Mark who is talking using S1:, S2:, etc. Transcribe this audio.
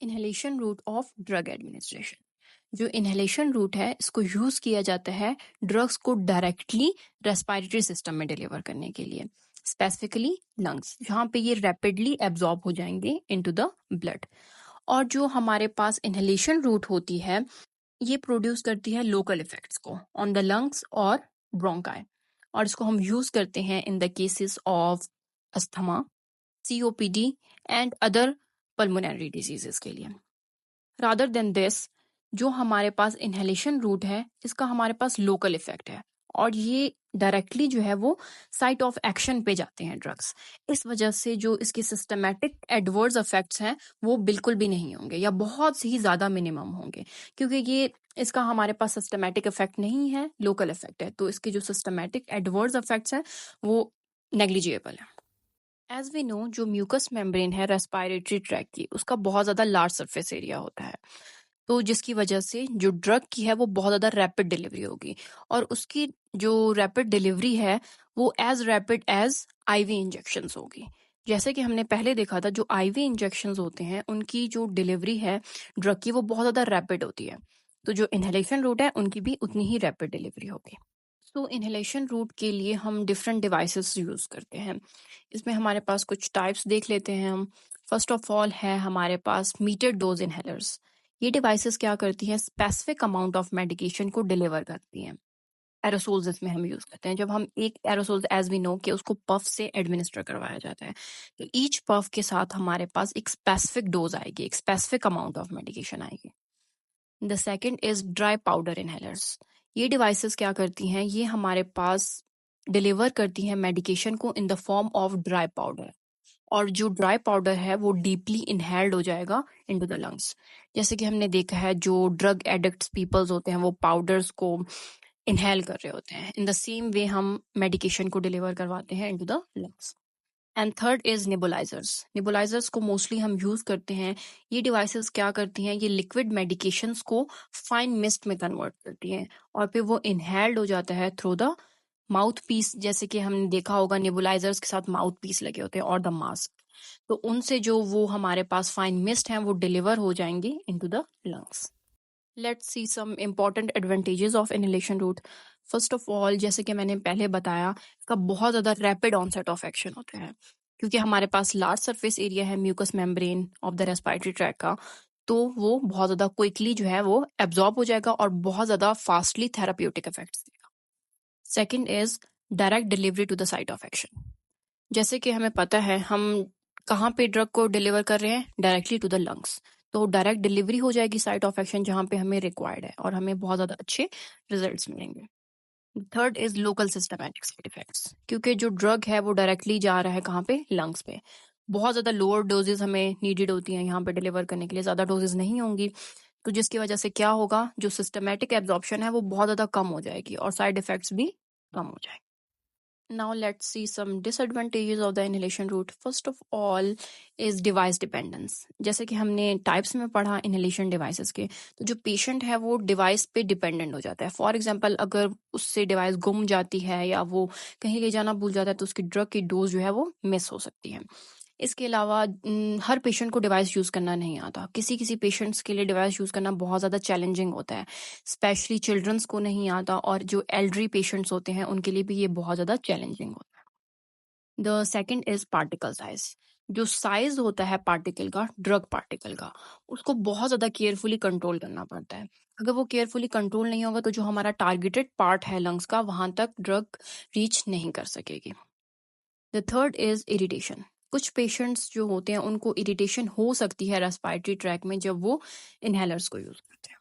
S1: Inhalation route of drug administration. जो inhalation route है इसको यूज किया जाता है ड्रग्स को डायरेक्टली रेस्पिरेटरी सिस्टम में डिलीवर करने के लिए, स्पेसिफिकली लंग्स, जहाँ पे ये रैपिडली एब्जॉर्ब हो जाएंगे इनटू द ब्लड। और जो हमारे पास इनहेलेशन रूट होती है ये प्रोड्यूस करती है लोकल इफेक्ट्स को ऑन द लंग्स और ब्रोंकाई, और इसको हम यूज करते हैं in the cases of asthma, COPD and other pulmonary diseases के लिए। रादर देन दिस, जो हमारे पास इनहेलेशन रूट है इसका हमारे पास लोकल इफेक्ट है और ये डायरेक्टली जो है वो साइट ऑफ एक्शन पे जाते हैं ड्रग्स। इस वजह से जो इसके सिस्टमैटिक एडवर्स इफेक्ट्स हैं वो बिल्कुल भी नहीं होंगे या बहुत ही ज़्यादा मिनिमम होंगे, क्योंकि ये इसका हमारे पास सिस्टमैटिक इफेक्ट नहीं है, लोकल इफेक्ट है, तो इसके जो सिस्टमैटिक एडवर्स इफेक्ट्स हैं वो नेग्लिजिबल है। एज वी नो, जो म्यूकस मेम्ब्रेन है रेस्पिरेटरी ट्रैक की, उसका बहुत ज़्यादा लार्ज सरफेस एरिया होता है, तो जिसकी वजह से जो ड्रग की है वो बहुत ज़्यादा रैपिड डिलीवरी होगी, और उसकी जो रैपिड डिलीवरी है वो as rapid as IV injections होगी। जैसे कि हमने पहले देखा था, जो IV इंजेक्शंस होते हैं उनकी जो डिलीवरी है ड्रग की वो बहुत ज़्यादा रैपिड होती है, तो जो इनहेलेशन रूट है उनकी भी उतनी ही रैपिड डिलीवरी होगी। तो इनहेलेशन रूट के लिए हम डिफरेंट डिवाइसेस यूज़ करते हैं। इसमें हमारे पास कुछ टाइप्स देख लेते हैं हम। फर्स्ट ऑफ ऑल है हमारे पास मीटर डोज इनहेलर्स। ये डिवाइसेस क्या करती हैं, स्पेसिफिक अमाउंट ऑफ मेडिकेशन को डिलीवर करती हैं। एरोसोल्स इसमें हम यूज करते हैं। जब हम एक एरोसोल्स, एज वी नो, कि उसको पफ से एडमिनिस्टर करवाया जाता है, तो ईच पफ के साथ हमारे पास एक स्पेसिफिक डोज आएगी, एक स्पेसिफिक अमाउंट ऑफ मेडिकेशन आएगी। The second is dry powder inhalers. ये डिवाइसेस क्या करती हैं, ये हमारे पास डिलीवर करती हैं मेडिकेशन को in the form of dry powder, और जो ड्राई पाउडर है वो डीपली इनहेल्ड हो जाएगा इनटू द लंग्स। जैसे कि हमने देखा है जो ड्रग एडिक्ट्स पीपल्स होते हैं वो पाउडर्स को इनहेल कर रहे होते हैं, इन द सेम वे हम मेडिकेशन को डिलीवर करवाते हैं into the lungs. And third is nebulizers. Nebulizers को मोस्टली हम यूज करते हैं। ये डिवाइसेस क्या करती हैं, ये लिक्विड मेडिकेशंस को फाइन मिस्ट में कन्वर्ट करती हैं और फिर वो इनहेल्ड हो जाता है थ्रू द माउथ पीस। जैसे कि हमने देखा होगा निबुलाइजर्स के साथ माउथ पीस लगे होते हैं और द मास्क, तो उनसे जो वो हमारे पास फाइन मिस्ट हैं वो डिलीवर हो जाएंगे into the lungs. Let's see some important advantages of inhalation route. First of all, जैसे कि मैंने पहले बताया, इसका बहुत ज़्यादा रैपिड ऑनसेट ऑफ एक्शन होता है, क्योंकि हमारे पास लार्ज सरफेस एरिया है mucus membrane of the respiratory tract का, तो वो बहुत ज़्यादा क्विकली जो है वो एब्जॉर्ब हो जाएगा और बहुत ज़्यादा फास्टली थेराप्यूटिक इफेक्ट्स देगा। Second is direct delivery to the site of action. जैसे कि हमें पता है हम कहाँ पे ड्रग को डिलीवर कर रहे हैं, डायरेक्टली टू द लंग्स, तो डायरेक्ट डिलीवरी हो जाएगी साइट ऑफ एक्शन जहाँ पे हमें रिक्वायर्ड है और हमें बहुत ज़्यादा अच्छे रिजल्ट्स मिलेंगे। Third is local systematic side effects, क्योंकि जो ड्रग है वो डायरेक्टली जा रहा है कहाँ पे, लंग्स पे। बहुत ज़्यादा लोअर डोजेज हमें नीडेड होती हैं यहाँ पे डिलीवर करने के लिए, ज़्यादा डोजेज नहीं होंगी, तो जिसकी वजह से क्या होगा, जो सिस्टमैटिक एब्जॉर्प्शन है वो बहुत ज़्यादा कम हो जाएगी और साइड इफेक्ट्स भी कम हो जाएंगे। Now let's see some disadvantages of the inhalation route. First of all is device dependence. जैसे कि हमने टाइप्स में पढ़ा inhalation devices के, तो जो पेशेंट है वो डिवाइस पे डिपेंडेंट हो जाता है। फॉर एग्जांपल, अगर उससे डिवाइस गुम जाती है या वो कहीं ले जाना भूल जाता है तो उसकी ड्रग की डोज जो है वो मिस हो सकती है। इसके अलावा हर पेशेंट को डिवाइस यूज़ करना नहीं आता। किसी किसी पेशेंट्स के लिए डिवाइस यूज़ करना बहुत ज़्यादा चैलेंजिंग होता है, स्पेशली चिल्ड्रंस को नहीं आता, और जो एल्डरी पेशेंट्स होते हैं उनके लिए भी ये बहुत ज़्यादा चैलेंजिंग होता है। The second is particle size. जो साइज होता है पार्टिकल का, ड्रग पार्टिकल का, उसको बहुत ज़्यादा केयरफुली कंट्रोल करना पड़ता है। अगर वो केयरफुली कंट्रोल नहीं होगा तो जो हमारा टारगेटेड पार्ट है लंग्स का, वहां तक ड्रग रीच नहीं कर सकेगी। The third is irritation. कुछ पेशेंट्स जो होते हैं उनको इरिटेशन हो सकती है रेस्पिरेटरी ट्रैक में जब वो इनहेलर्स को यूज करते हैं।